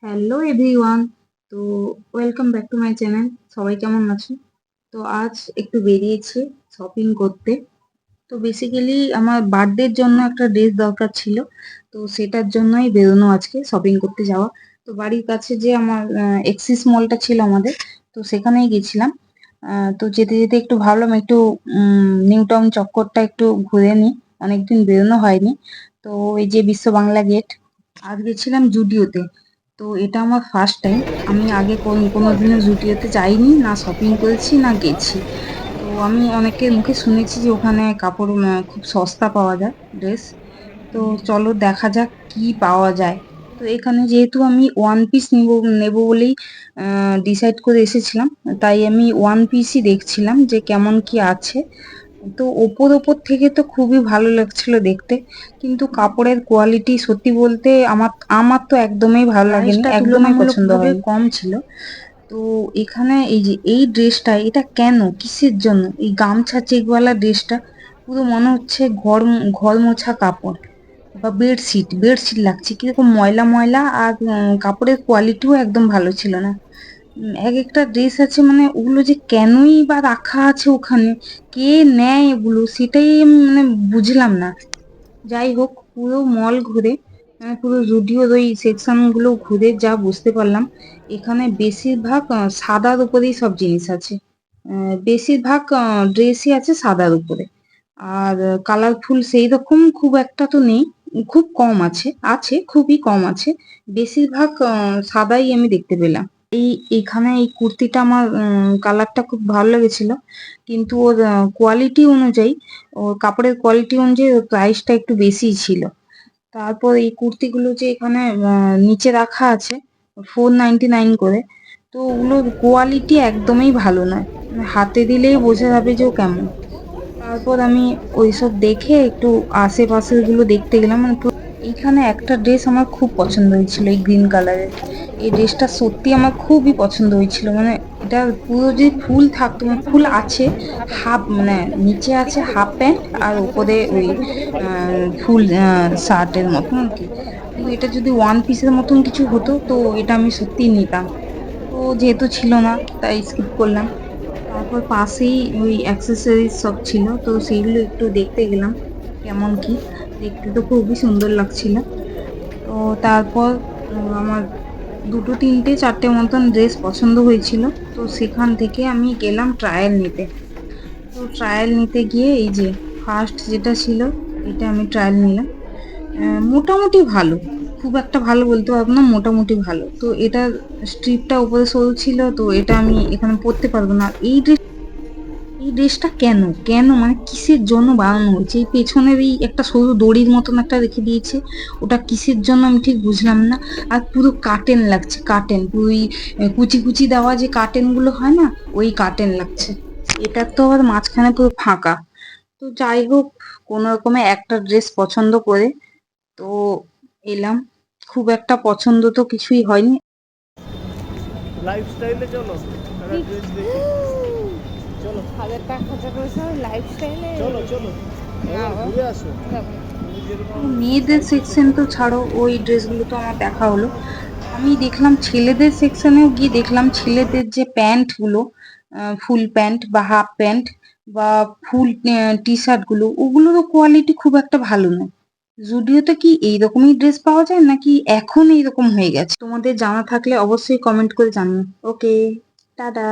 Hello everyone. তো welcome back to my channel. সবাই কেমন আছো? তো আজ একটু বেরিয়েছি শপিং করতে। তো বেসিক্যালি আমার বার্থডের জন্য একটা ড্রেস দরকার ছিল। তো সেটার জন্যই বেরোনো আজকে শপিং করতে যাওয়া। তো বাড়ির কাছে যে আমার এক্সিস মলটা ছিল আমাদের, তো সেখানেই গেছিলাম। তো যেতে যেতে একটু ভাবলাম একটু নিউ টাউন চক্করটা একটু ঘুরে নিই, অনেকদিন বেরোনো হয়নি। তো এই যে বিশ্ব বাংলা গেট, আজ গেছিলাম জুডিওতে। তো এটা আমার ফার্স্ট টাইম। আমি আগে কোনোদিনও জুডিওতে যাইনি, না শপিং করেছি না গেছি। তো আমি অনেকের মুখে শুনেছি যে ওখানে কাপড় খুব সস্তা পাওয়া যায়, ড্রেস। তো চলো দেখা যাক কি পাওয়া যায়। তো এখানে যেহেতু আমি ওয়ান পিস নেবো বলেই ডিসাইড করে এসেছিলাম, তাই আমি ওয়ান পিসই দেখছিলাম যে কেমন কি আছে। তো ওপর থেকে তো খুবই ভালো লাগছিল দেখতে, কিন্তু কাপড়ের কোয়ালিটি সত্যি বলতে আমার আমার তো একদমই ভালো লাগেনি, একদমই পছন্দ হয়নি, কম ছিল। তো এখানে এই যে এই ড্রেসটা, এটা কেন, কিসের জন্য এই গামছা চেকওয়ালা ড্রেসটা? পুরো মনে হচ্ছে ঘর ঘর মোছা কাপড় বা বেডশিট বেডশিট লাগছে, কিরকম ময়লা ময়লা। আর কাপড়ের কোয়ালিটিও একদম ভালো ছিল না। এক একটা ড্রেস আছে, মানে ওগুলো যে কেনই বা রাখা আছে ওখানে, কে নেয় এগুলো, সেটাই আমি মানে বুঝলাম না। যাই হোক, পুরো মল ঘুরে, পুরো জুডিওর ওই সেকশন গুলো ঘুরে যা বুঝতে পারলাম, এখানে বেশিরভাগ সাদার উপরেই সব জিনিস আছে। বেশিরভাগ ড্রেসই আছে সাদার উপরে। আর কালারফুল সেই রকম খুব একটা তো নেই, খুব কম আছে, আছে খুবই কম আছে। বেশিরভাগ সাদাই আমি দেখতে পেলাম। এখানে এই কুর্তিটা আমার কালারটা খুব ভালো লেগেছিল, কিন্তু ওর কোয়ালিটি অনুযায়ী, ওর কাপড়ের কোয়ালিটি অনুযায়ী ওর প্রাইসটা একটু বেশিই ছিল। তারপর এই কুর্তিগুলো যে এখানে নিচে রাখা আছে 499 করে, তো ওগুলোর কোয়ালিটি একদমই ভালো নয়, মানে হাতে দিলেই বোঝা যাবে যে ও কেমন। তারপর আমি ওইসব দেখে একটু আশেপাশের গুলো দেখতে গেলাম, মানে এইখানে একটা ড্রেস আমার খুব পছন্দ হয়েছিল, এই গ্রিন কালারের। এই ড্রেসটা সত্যি আমার খুবই পছন্দ হয়েছিল, মানে এটা পুরো যে ফুল থাকতো, মানে ফুল আছে, হাফ মানে নিচে আছে হাফ প্যান্ট আর উপরে ওই ফুল শার্টের মতন আর কি। কিন্তু এটা যদি ওয়ান পিসের মতন কিছু হতো তো এটা আমি সত্যিই নিতাম। তো যেহেতু ছিল না, তাই স্কিপ করলাম। তারপর পাশেই ওই অ্যাক্সেসরিজ সব ছিল, তো সেইগুলো একটু দেখতে গেলাম কেমন কি। দেখতে তো খুবই সুন্দর লাগছিল। তো তারপর আমার দুটো তিনটে চারটে মতন ড্রেস পছন্দ হয়েছিল। তো সেখান থেকে আমি গেলাম ট্রায়াল নিতে। তো ট্রায়াল নিতে গিয়ে এই যে ফার্স্ট যেটা ছিল, এটা আমি ট্রায়াল নিলাম। মোটামুটি ভালো, খুব একটা ভালো বলতে পারবো না, মোটামুটি ভালো। তো এটা স্ট্রিপটা উপরে সরু ছিল, তো এটা আমি এখানে পরতে পারবো না। এই ড্রেসটা কেন, মানে কিসের জন্য বানানো হয়েছে? এই পেছনের এই একটা সরু দড়ির মতন একটা রেখে দিয়েছে, ওটা কিসের জন্য আমি ঠিক বুঝলাম না। আর পুরো কার্টেন লাগছে, কার্টেন পুরো ওই কুচি কুচি দেওয়া যে কার্টেন গুলো হয় না, ওই কার্টেন লাগছে। এটার তো আবার মাঝখানে পুরো ফাঁকা। তো যাই হোক, কোনো রকমে একটা ড্রেস পছন্দ করে তো এলাম। খুব একটা পছন্দ তো কিছুই হয়নি। লাইফস্টাইলে চলো, একটা ড্রেস দেখি। চলো 1000 টাকা খরচা করেছো লাইফস্টাইলে? চলো চলো, না একবার গো, ঘুরে আসো। যাবো না। তুমি যেরকম মেয়েদের চাইছো সেকশন সেরকম তো ছাড়ো, ওই ড্রেসগুলো তো আমার দেখা হলো। আমি দেখলাম ছেলেদের সেকশনেও গিয়ে দেখলাম ছেলেদের যে প্যান্ট গুলো, ফুল প্যান্ট বা হাফ প্যান্ট বা ফুল টি শার্ট গুলো, ওগুলোরও কোয়ালিটি খুব একটা ভালো নয়। জুডিওতে কি এইরকমই ড্রেস পাওয়া যায়, নাকি এখন এইরকম হয়ে গেছে? তোমাদের জানা থাকলে অবশ্যই কমেন্ট করে জানিও। ওকে, টাটা।